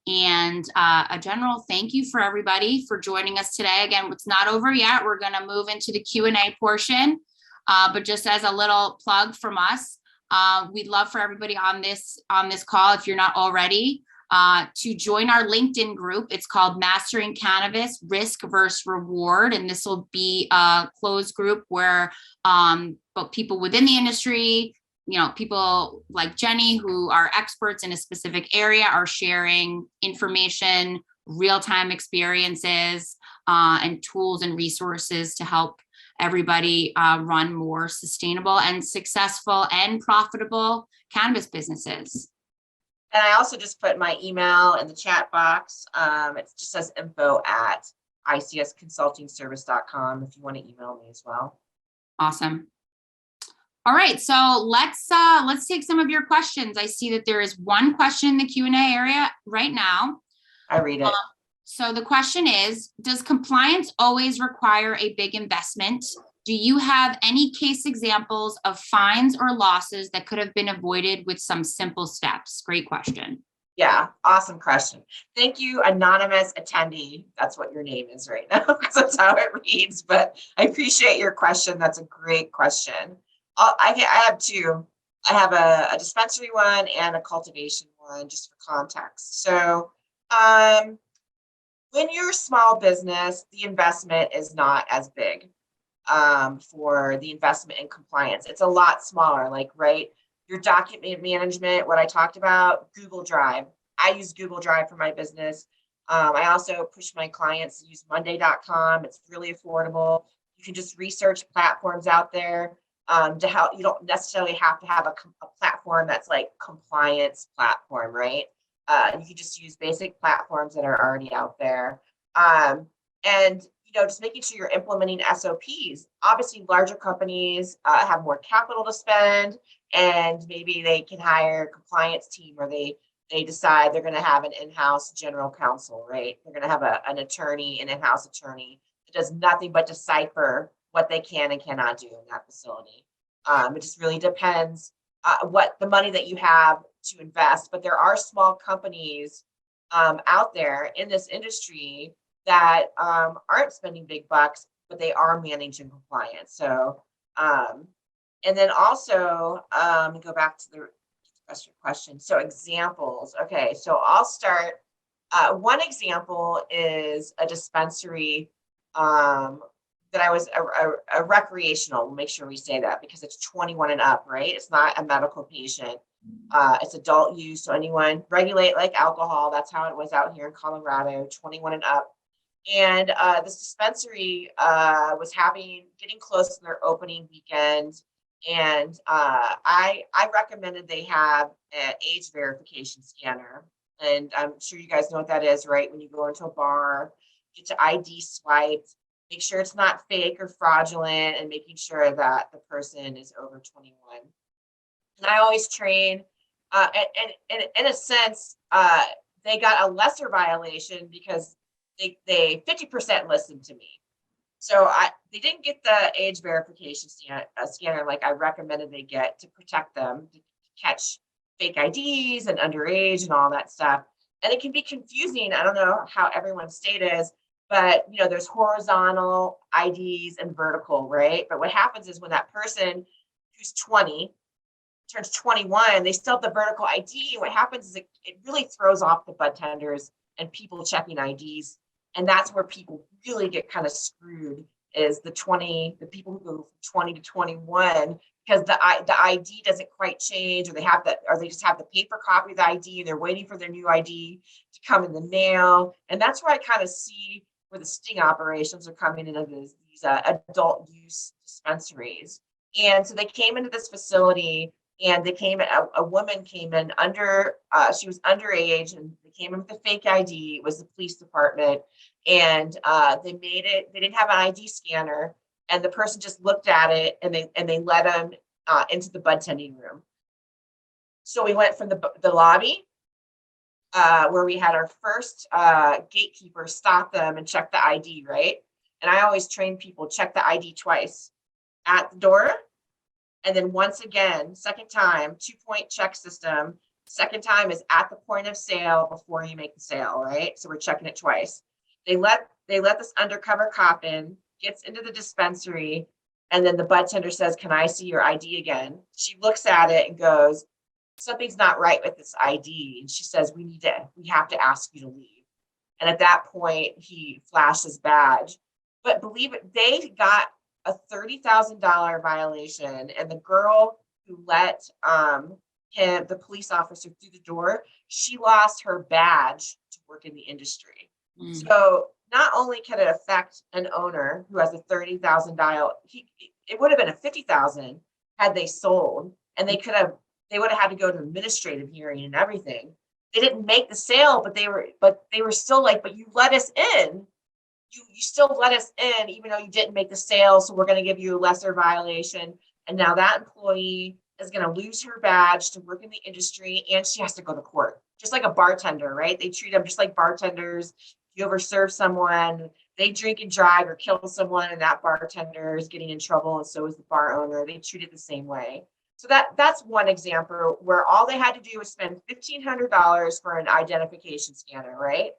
and a general thank you for everybody for joining us today. Again, it's not over yet. We're going to move into the Q&A portion, but just as a little plug from us, we'd love for everybody on this call, if you're not already, to join our LinkedIn group. It's called Mastering Cannabis Risk versus Reward. And this will be a closed group where both people within the industry, people like Jenny, who are experts in a specific area, are sharing information, real-time experiences, and tools and resources to help everybody run more sustainable and successful and profitable cannabis businesses. And I also just put my email in the chat box. It just says info@icsconsultingservice.com if you want to email me as well. Awesome. All right, so let's take some of your questions. I see that there is one question in the Q&A area right now. I read it. So the question is, does compliance always require a big investment? Do you have any case examples of fines or losses that could have been avoided with some simple steps? Great question. Yeah, awesome question. Thank you, anonymous attendee. That's what your name is right now, because that's how it reads. But I appreciate your question. That's a great question. I have two. I have a dispensary one and a cultivation one just for context. So when you're a small business, the investment is not as big for the investment in compliance. It's a lot smaller, like, right? Your document management, what I talked about, Google Drive. I use Google Drive for my business. I also push my clients to use Monday.com. It's really affordable. You can just research platforms out there to help. You don't necessarily have to have a platform that's like compliance platform, right? You can just use basic platforms that are already out there. And just making sure you're implementing SOPs. Obviously, larger companies have more capital to spend, and maybe they can hire a compliance team, or they decide they're going to have an in-house general counsel, right? They're going to have an attorney, an in-house attorney that does nothing but decipher what they can and cannot do in that facility. It just really depends what the money that you have to invest. But there are small companies out there in this industry that aren't spending big bucks, but they are managing compliance. So, and then also, go back to the rest of your question. So examples. Okay, so I'll start. One example is a dispensary that I was a recreational. We'll make sure we say that because it's 21 and up, right? It's not a medical patient. It's adult use. So anyone regulate like alcohol. That's how it was out here in Colorado, 21 and up. And this dispensary was getting close to their opening weekend. And I recommended they have an age verification scanner. And I'm sure you guys know what that is, right? When you go into a bar, get your ID swiped, make sure it's not fake or fraudulent, and making sure that the person is over 21. And I always train, and in a sense, they got a lesser violation because they 50% listened to me. So they didn't get the age verification scanner like I recommended they get to protect them, to catch fake IDs and underage and all that stuff. And it can be confusing. I don't know how everyone's state is, but there's horizontal IDs and vertical, right? But what happens is when that person who's 20 turns 21, they still have the vertical ID. What happens is it really throws off the bud tenders and people checking IDs. And that's where people really get kind of screwed, is the people who go from 20 to 21, because the ID doesn't quite change, or they just have the paper copy of the ID and they're waiting for their new ID to come in the mail. And that's where I kind of see where the sting operations are coming into these adult use dispensaries. And so they came into this facility, and a woman came in she was underage, and they came in with a fake ID. It was the police department. And they didn't have an ID scanner, and the person just looked at it, and they let them into the bud tending room. So we went from the lobby, where we had our first gatekeeper stop them and check the ID, right? And I always train people, check the ID twice at the door. And then once again, second time, 2-point check system. Second time is at the point of sale before you make the sale, right? So we're checking it twice. They let this undercover cop in, gets into the dispensary, and then the bud tender says, "Can I see your ID again?" She looks at it and goes, "Something's not right with this ID." And she says, we have to ask you to leave. And at that point, he flashed his badge. But believe it, they got a $30,000 violation, and the girl who let the police officer through the door, she lost her badge to work in the industry. So not only can it affect an owner who has a $30,000, it would have been a $50,000 had they sold, and they would have had to go to administrative hearing and everything. They didn't make the sale, but they were still like, "But you let us in. You still let us in, even though you didn't make the sale, so we're going to give you a lesser violation." And now that employee is going to lose her badge to work in the industry, and she has to go to court, just like a bartender, right? They treat them just like bartenders. If you overserve someone, they drink and drive or kill someone, and that bartender is getting in trouble, and so is the bar owner. They treat it the same way. So that's one example where all they had to do was spend $1,500 for an identification scanner, right?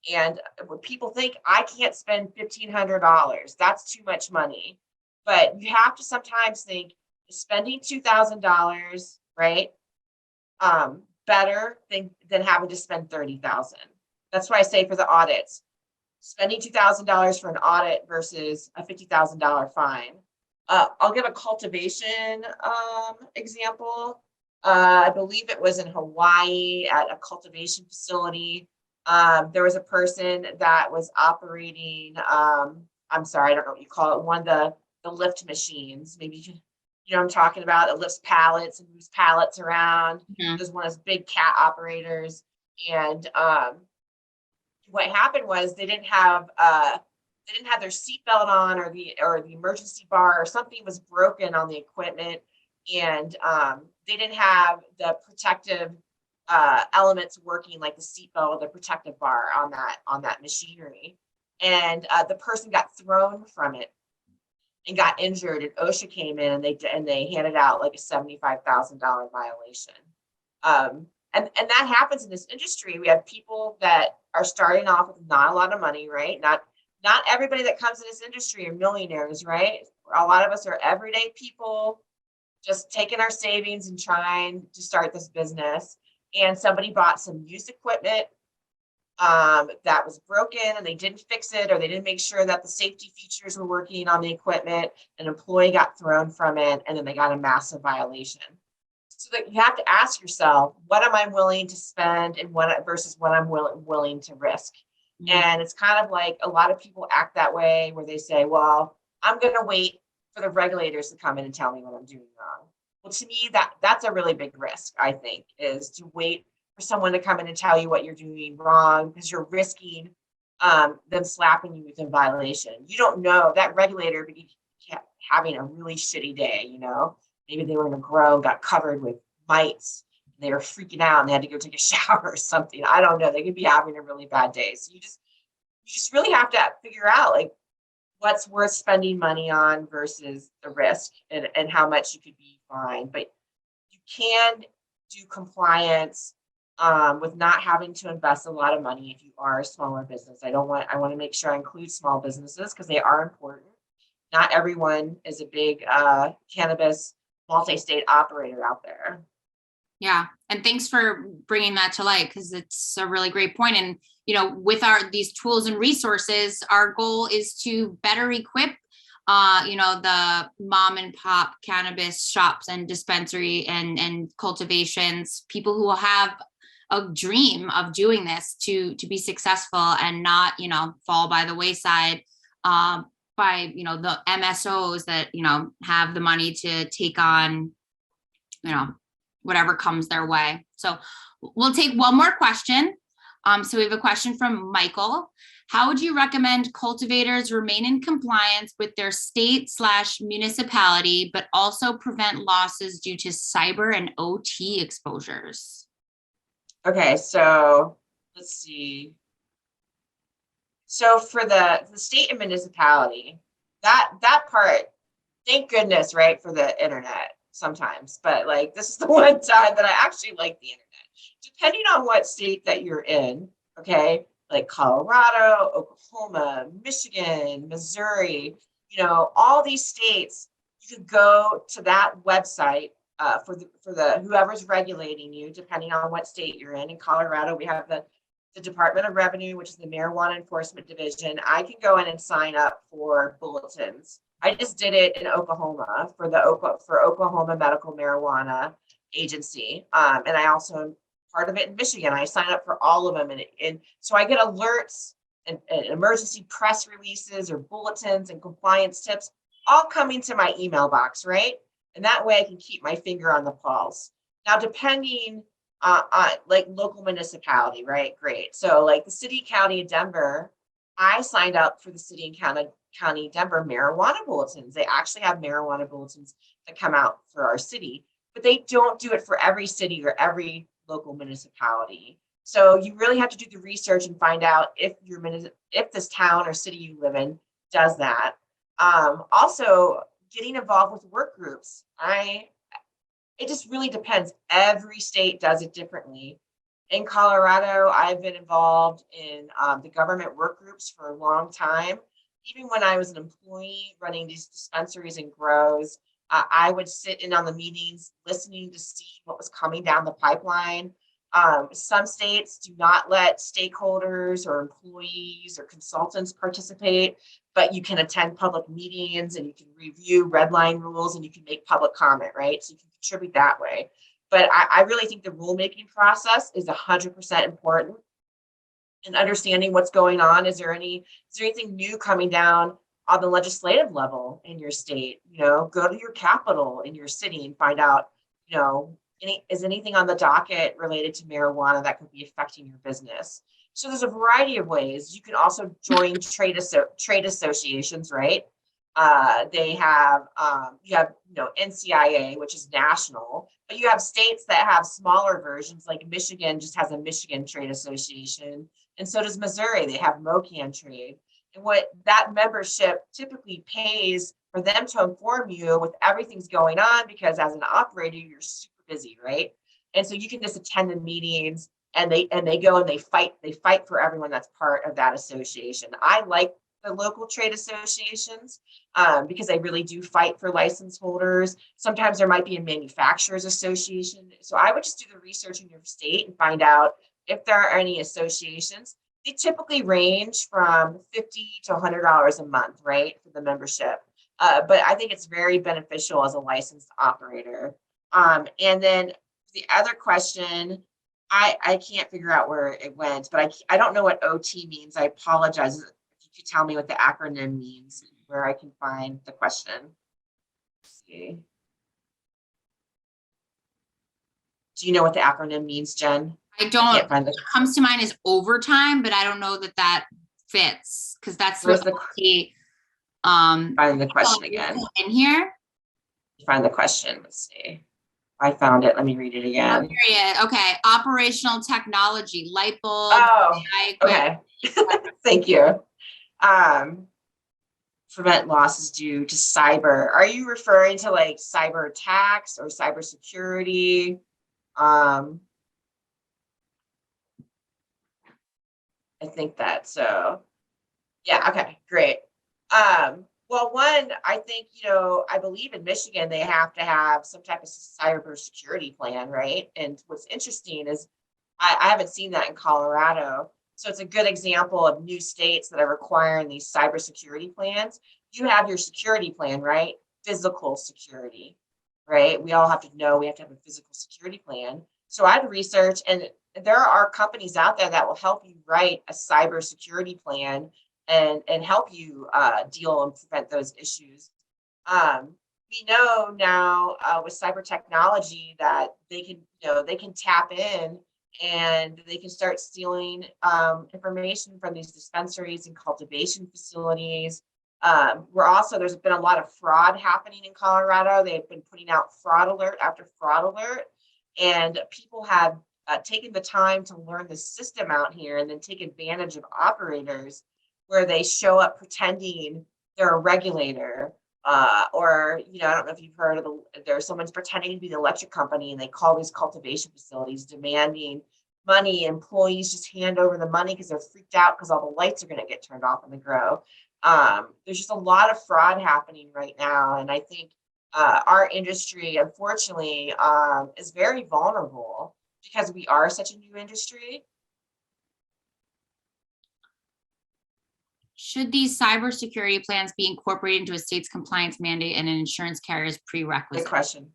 And when people think, I can't spend $1,500, that's too much money. But you have to sometimes think, spending $2,000, right? better than having to spend $30,000. That's why I say for the audits, spending $2,000 for an audit versus a $50,000 fine. I'll give a cultivation example. I believe it was in Hawaii at a cultivation facility. There was a person that was operating, I'm sorry, I don't know what you call it, one of the lift machines. Maybe you know what I'm talking about. It lifts pallets and moves pallets around. Mhm. There's one of those big cat operators. And what happened was they didn't have their seatbelt on, or the emergency bar, or something was broken on the equipment, and they didn't have the protective elements working, like the seatbelt or the protective bar on that machinery, and the person got thrown from it and got injured, and OSHA came in and they handed out like a $75,000 violation. And that happens in this industry. We have people that are starting off with not a lot of money, right? Not everybody that comes in this industry are millionaires, right? A lot of us are everyday people just taking our savings and trying to start this business. And somebody bought some used equipment that was broken, and they didn't fix it, or they didn't make sure that the safety features were working on the equipment. An employee got thrown from it, and then they got a massive violation. So that you have to ask yourself, what am I willing to spend, and what versus what I'm willing to risk? Mm-hmm. And it's kind of like a lot of people act that way, where they say, well, I'm going to wait for the regulators to come in and tell me what I'm doing wrong. Well, to me, that's a really big risk, I think, is to wait for someone to come in and tell you what you're doing wrong, because you're risking them slapping you with a violation. You don't know that regulator having a really shitty day, you know. Maybe they were in a grow, got covered with mites, and they were freaking out and they had to go take a shower or something. I don't know. They could be having a really bad day. So you just really have to figure out, like, what's worth spending money on versus the risk, and how much you could be fined. But you can do compliance with not having to invest a lot of money if you are a smaller business. I want to make sure I include small businesses because they are important. Not everyone is a big cannabis multi-state operator out there. Yeah. And thanks for bringing that to light, because it's a really great point. And, you know, with these tools and resources, our goal is to better equip, the mom and pop cannabis shops and dispensary and cultivations, people who will have a dream of doing this to be successful and not, fall by the wayside by, the MSOs that, have the money to take on, whatever comes their way. So we'll take one more question. So we have a question from Michael. How would you recommend cultivators remain in compliance with their state/municipality, but also prevent losses due to cyber and OT exposures? Okay, so let's see. So for the state and municipality, that part, thank goodness, right, for the internet sometimes. But like, this is the one time that I actually like the internet. Depending on what state that you're in, okay, like Colorado, Oklahoma, Michigan, Missouri, all these states, you could go to that website for the whoever's regulating you, depending on what state you're in. In Colorado, we have the Department of Revenue, which is the Marijuana Enforcement Division. I can go in and sign up for bulletins. I just did it in Oklahoma for Oklahoma Medical Marijuana Agency, and I also am part of it in Michigan. I sign up for all of them, and so I get alerts and emergency press releases or bulletins and compliance tips all coming to my email box, right? And that way I can keep my finger on the pulse. Now, depending on like local municipality, right? Great. So like the city, county of Denver, I signed up for the city and county Denver marijuana bulletins. They actually have marijuana bulletins that come out for our city, but they don't do it for every city or every local municipality. So you really have to do the research and find out if this town or city you live in does that. Also, getting involved with work groups. It just really depends. Every state does it differently. In Colorado, I've been involved in the government work groups for a long time. Even when I was an employee running these dispensaries and grows, I would sit in on the meetings, listening to see what was coming down the pipeline. Some states do not let stakeholders or employees or consultants participate, but you can attend public meetings and you can review red line rules and you can make public comment, right? So you can contribute that way. But I really think the rulemaking process is 100% important, and understanding what's going on. Is there anything new coming down on the legislative level in your state? Go to your capital in your city and find out, is anything on the docket related to marijuana that could be affecting your business? So there's a variety of ways. You can also join trade associations, right? They have you have NCIA, which is national, but you have states that have smaller versions. Like Michigan just has a Michigan Trade Association, and so does Missouri. They have MoCan Trade, and what that membership typically pays for them to inform you with everything's going on, because as an operator you're super busy, right? And so you can just attend the meetings, and they go and they fight for everyone that's part of that association. I like the local trade associations because they really do fight for license holders. Sometimes there might be a manufacturers association. So I would just do the research in your state and find out if there are any associations. They typically range from $50 to $100 a month, right, for the membership. But I think it's very beneficial as a licensed operator. And then the other question, I can't figure out where it went, but I don't know what OT means. I apologize. You tell me what the acronym means, where I can find the question. Let's see. Do you know what the acronym means, Jen? I don't. What comes to mind is overtime, but I don't know that fits, because that's Where's what the find the question again. In here. Find the question. Let's see. I found it. Let me read it again. Okay. Operational technology, light bulb. Oh, okay. Thank you. Prevent losses due to cyber. Are you referring to like cyber attacks or cyber security? I think that so. Yeah, okay, great. Well, one, I think, I believe in Michigan, they have to have some type of cyber security plan, right? And what's interesting is I haven't seen that in Colorado. So it's a good example of new states that are requiring these cybersecurity plans. You have your security plan, right? Physical security, right? We all have to know we have to have a physical security plan. So I'd research, and there are companies out there that will help you write a cybersecurity plan and help you deal and prevent those issues. We know now with cyber technology that they can tap in and they can start stealing information from these dispensaries and cultivation facilities. There's been a lot of fraud happening in Colorado. They've been putting out fraud alert after fraud alert, and people have taken the time to learn the system out here and then take advantage of operators where they show up pretending they're a regulator. Or, I don't know if you've heard of there's someone's pretending to be the electric company, and they call these cultivation facilities demanding money. Employees just hand over the money because they're freaked out because all the lights are going to get turned off in the grow. There's just a lot of fraud happening right now. And I think our industry, unfortunately, is very vulnerable because we are such a new industry. Should these cybersecurity plans be incorporated into a state's compliance mandate and an insurance carrier's prerequisite? Good question.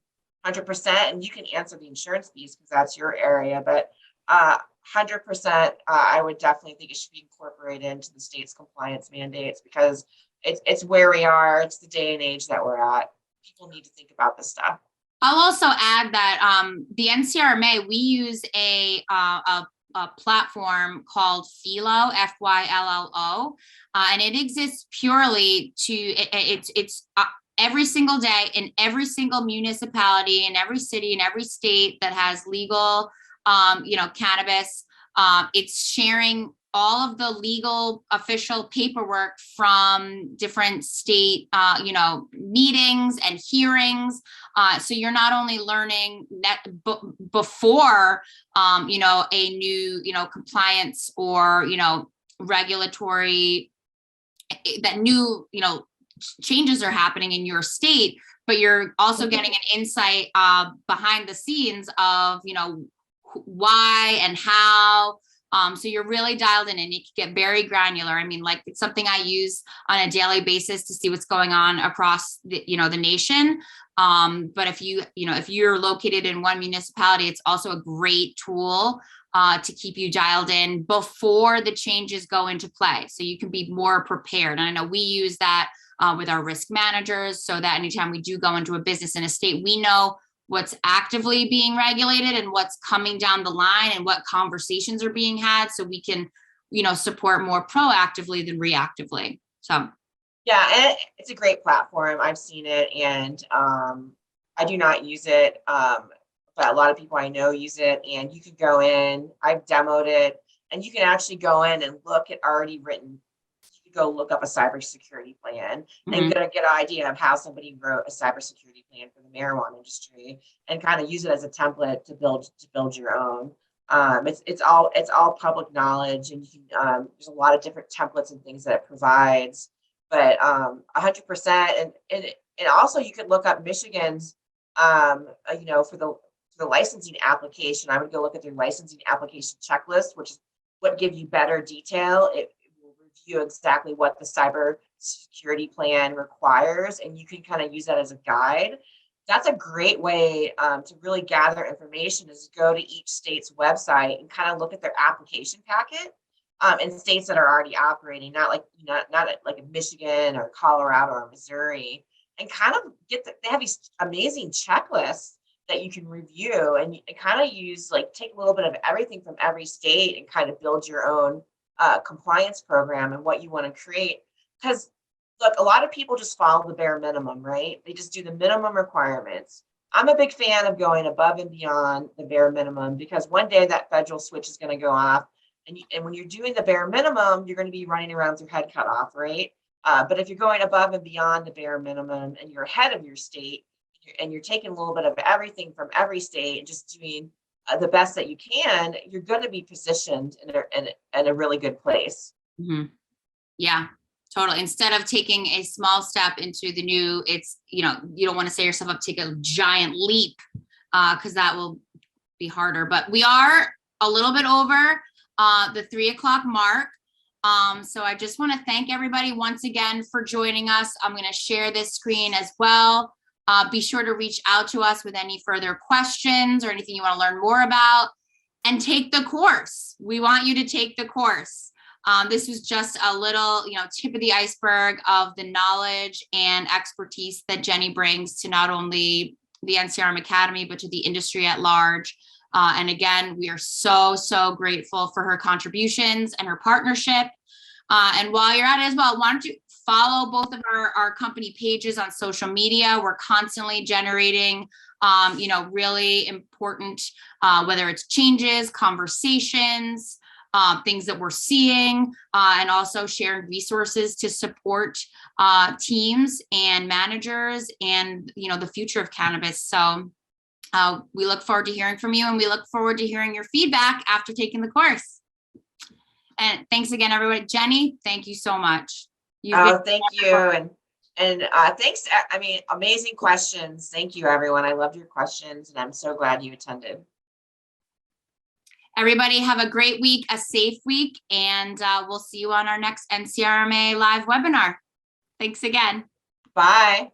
100%. And you can answer the insurance piece because that's your area. But 100%, I would definitely think it should be incorporated into the state's compliance mandates, because it's where we are. It's the day and age that we're at. People need to think about this stuff. I'll also add that the NCRMA, we use a platform called Philo, FYLLO, and it exists purely to, it's every single day in every single municipality, in every city, in every state that has legal, cannabis. It's sharing all of the legal official paperwork from different state, meetings and hearings. So you're not only learning that before, a new, compliance or, regulatory, that new, changes are happening in your state, but you're also getting an insight behind the scenes of, why and how. So you're really dialed in, and you can get very granular. I mean, like, it's something I use on a daily basis to see what's going on across the, the nation. But if if you're located in one municipality, it's also a great tool to keep you dialed in before the changes go into play. So you can be more prepared. And I know we use that with our risk managers, so that anytime we do go into a business in a state, we know what's actively being regulated and what's coming down the line and what conversations are being had, so we can, support more proactively than reactively. So. Yeah, and it's a great platform. I've seen it, and I do not use it, but a lot of people I know use it. And you could go in, I've demoed it, and you can actually go in and look at already written. You could go look up a cybersecurity plan and get an idea of how somebody wrote a cybersecurity plan for the marijuana industry, and kind of use it as a template to build your own. It's all public knowledge, and you can, there's a lot of different templates and things that it provides. But 100%, and also you could look up Michigan's, for the licensing application. I would go look at their licensing application checklist, which is what give you better detail. It will review exactly what the cyber security plan requires, and you can kind of use that as a guide. That's a great way to really gather information, is go to each state's website and kind of look at their application packet. In states that are already operating, not like in Michigan or Colorado or Missouri, and kind of they have these amazing checklists that you can review, and kind of use, take a little bit of everything from every state and kind of build your own compliance program and what you want to create. Because look, a lot of people just follow the bare minimum, right? They just do the minimum requirements. I'm a big fan of going above and beyond the bare minimum, because one day that federal switch is going to go off. And when you're doing the bare minimum, you're going to be running around with your head cut off, right? But if you're going above and beyond the bare minimum, and you're ahead of your state, and you're taking a little bit of everything from every state and just doing the best that you can, you're going to be positioned in a really good place. Mm-hmm. Yeah, totally. Instead of taking a small step into the new, it's, you don't want to say yourself up, take a giant leap, because that will be harder. But we are a little bit over the 3:00 mark. So I just want to thank everybody once again for joining us. I'm going to share this screen as well. Be sure to reach out to us with any further questions or anything you want to learn more about, and take the course. We want you to take the course. This was just a little, tip of the iceberg of the knowledge and expertise that Jenny brings to not only the NCRMA Academy, but to the industry at large. And again, we are so, so grateful for her contributions and her partnership. And while you're at it as well, why don't you follow both of our company pages on social media? We're constantly generating, really important, whether it's changes, conversations, things that we're seeing, and also sharing resources to support teams and managers and, the future of cannabis. So we look forward to hearing from you, and we look forward to hearing your feedback after taking the course. And thanks again, everybody. Jenny, thank you so much. Thank you. And thanks. I mean, amazing questions. Thank you, everyone. I loved your questions, and I'm so glad you attended. Everybody have a great week, a safe week, and we'll see you on our next NCRMA live webinar. Thanks again. Bye.